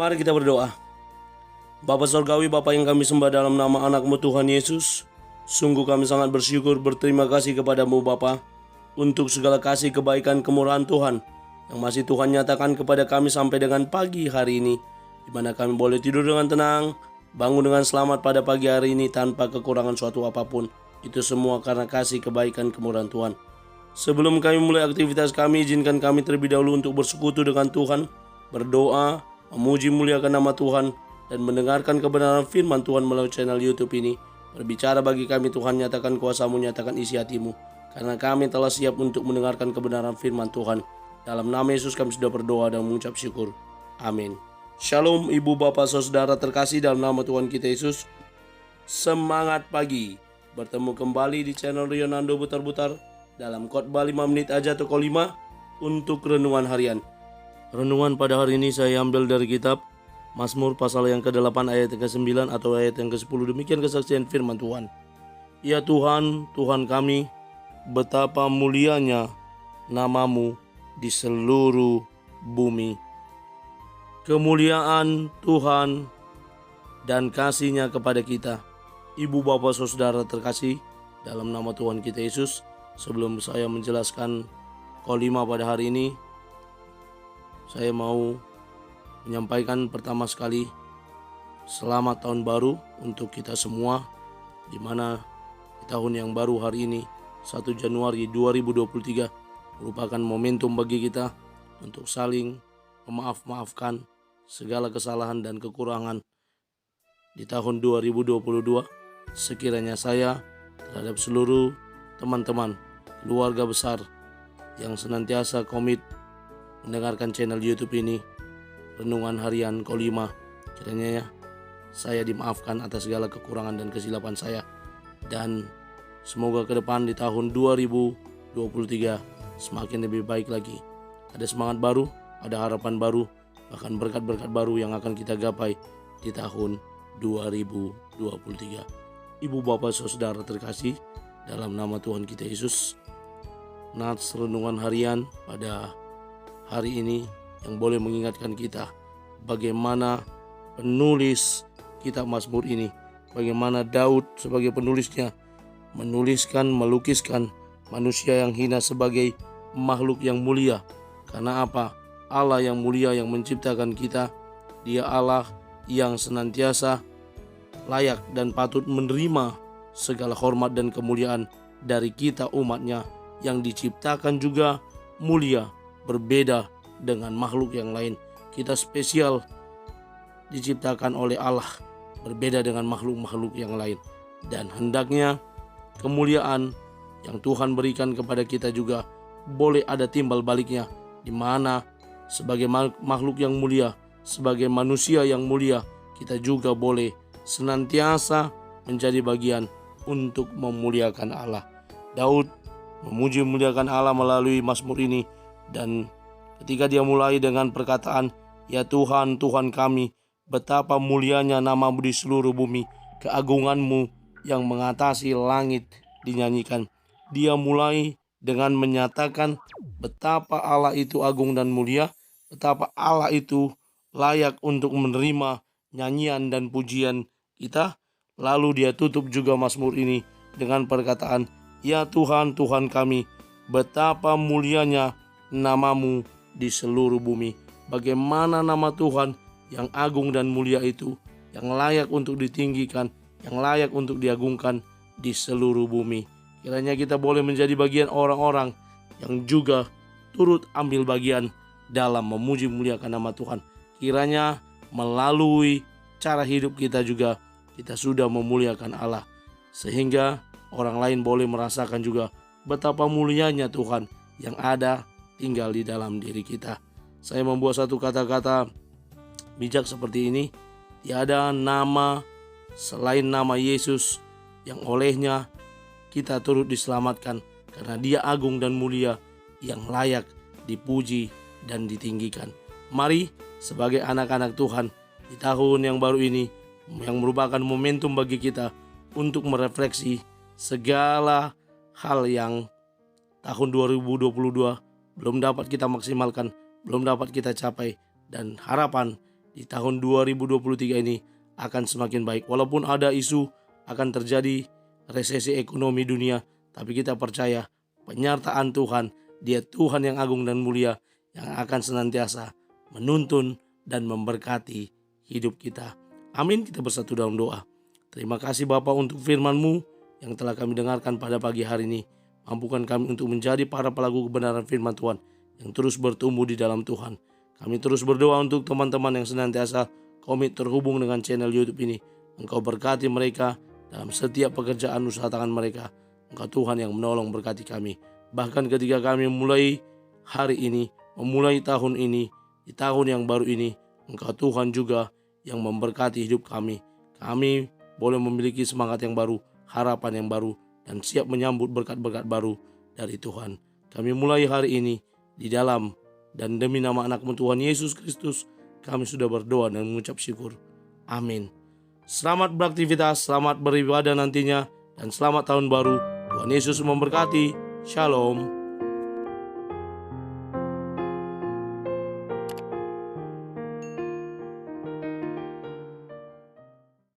Mari kita berdoa. Bapa Surgawi, Bapa yang kami sembah dalam nama anak-Mu Tuhan Yesus, sungguh kami sangat bersyukur berterima kasih kepadamu Bapa untuk segala kasih kebaikan kemurahan Tuhan yang masih Tuhan nyatakan kepada kami sampai dengan pagi hari ini, di mana kami boleh tidur dengan tenang, bangun dengan selamat pada pagi hari ini tanpa kekurangan suatu apapun. Itu semua karena kasih kebaikan kemurahan Tuhan. Sebelum kami mulai aktivitas kami, izinkan kami terlebih dahulu untuk bersekutu dengan Tuhan, berdoa, memuji muliakan nama Tuhan, dan mendengarkan kebenaran firman Tuhan melalui channel YouTube ini. Berbicara bagi kami Tuhan, nyatakan kuasa-Mu, nyatakan isi hati-Mu, karena kami telah siap untuk mendengarkan kebenaran firman Tuhan. Dalam nama Yesus kami sudah berdoa dan mengucap syukur. Amin. Shalom ibu bapak saudara terkasih dalam nama Tuhan kita Yesus. Semangat pagi. Bertemu kembali di channel Rionando Butar-Butar dalam khotbah 5 menit aja toko 5 untuk renungan harian. Renungan pada hari ini saya ambil dari kitab Mazmur pasal yang ke-8 ayat yang ke-9 atau ayat yang ke-10. Demikian kesaksian firman Tuhan. Ya Tuhan, Tuhan kami, betapa mulianya nama-Mu di seluruh bumi. Kemuliaan Tuhan dan kasih-Nya kepada kita. Ibu bapak saudara terkasih dalam nama Tuhan kita Yesus, sebelum saya menjelaskan kolima pada hari ini, saya mau menyampaikan pertama sekali selamat tahun baru untuk kita semua, di mana di tahun yang baru hari ini 1 Januari 2023 merupakan momentum bagi kita untuk saling memaaf-maafkan segala kesalahan dan kekurangan di tahun 2022. Sekiranya saya terhadap seluruh teman-teman keluarga besar yang senantiasa komit mendengarkan channel YouTube ini, Renungan Harian Kolima, kiranya saya dimaafkan atas segala kekurangan dan kesilapan saya, dan semoga ke depan di tahun 2023 semakin lebih baik lagi. Ada semangat baru, ada harapan baru, bahkan berkat-berkat baru yang akan kita gapai di tahun 2023. Ibu bapak saudara terkasih dalam nama Tuhan kita Yesus, nats renungan harian pada hari ini yang boleh mengingatkan kita bagaimana penulis kitab Mazmur ini, bagaimana Daud sebagai penulisnya melukiskan manusia yang hina sebagai makhluk yang mulia. Karena apa? Allah yang mulia yang menciptakan kita, Dia Allah yang senantiasa layak dan patut menerima segala hormat dan kemuliaan dari kita umatnya yang diciptakan juga mulia, berbeda dengan makhluk yang lain. Kita spesial diciptakan oleh Allah, berbeda dengan makhluk-makhluk yang lain. Dan hendaknya kemuliaan yang Tuhan berikan kepada kita juga boleh ada timbal baliknya, di mana sebagai makhluk yang mulia, sebagai manusia yang mulia, kita juga boleh senantiasa menjadi bagian untuk memuliakan Allah. Daud memuji memuliakan Allah melalui Mazmur ini, dan ketika dia mulai dengan perkataan, ya Tuhan, Tuhan kami, betapa mulianya nama-Mu di seluruh bumi, keagungan-Mu yang mengatasi langit dinyanyikan. Dia mulai dengan menyatakan betapa Allah itu agung dan mulia, betapa Allah itu layak untuk menerima nyanyian dan pujian kita. Lalu dia tutup juga Mazmur ini dengan perkataan, ya Tuhan, Tuhan kami, betapa mulianya nama-Mu di seluruh bumi. Bagaimana nama Tuhan yang agung dan mulia itu, yang layak untuk ditinggikan, yang layak untuk diagungkan di seluruh bumi. Kiranya kita boleh menjadi bagian orang-orang yang juga turut ambil bagian dalam memuji muliakan nama Tuhan. Kiranya melalui cara hidup kita juga kita sudah memuliakan Allah, sehingga orang lain boleh merasakan juga betapa mulianya Tuhan yang ada tinggal di dalam diri kita. Saya membuat satu kata-kata bijak seperti ini. Tiada nama selain nama Yesus yang olehnya kita turut diselamatkan, karena Dia agung dan mulia yang layak dipuji dan ditinggikan. Mari sebagai anak-anak Tuhan di tahun yang baru ini, yang merupakan momentum bagi kita untuk merefleksi segala hal yang tahun 2022 belum dapat kita maksimalkan, belum dapat kita capai, dan harapan di tahun 2023 ini akan semakin baik. Walaupun ada isu akan terjadi resesi ekonomi dunia, tapi kita percaya penyertaan Tuhan, Dia Tuhan yang agung dan mulia yang akan senantiasa menuntun dan memberkati hidup kita. Amin. Kita bersatu dalam doa. Terima kasih Bapa untuk firman-Mu yang telah kami dengarkan pada pagi hari ini. Mampukan kami untuk menjadi para pelaku kebenaran firman Tuhan yang terus bertumbuh di dalam Tuhan. Kami terus berdoa untuk teman-teman yang senantiasa komit terhubung dengan channel YouTube ini. Engkau berkati mereka dalam setiap pekerjaan usaha tangan mereka. Engkau Tuhan yang menolong berkati kami. Bahkan ketika kami memulai hari ini, memulai tahun ini, di tahun yang baru ini, Engkau Tuhan juga yang memberkati hidup kami. Kami boleh memiliki semangat yang baru, harapan yang baru, dan siap menyambut berkat-berkat baru dari Tuhan. Kami mulai hari ini di dalam dan demi nama anak-Mu Tuhan Yesus Kristus, kami sudah berdoa dan mengucap syukur. Amin. Selamat beraktivitas, selamat beribadah nantinya, dan selamat tahun baru. Tuhan Yesus memberkati. Shalom.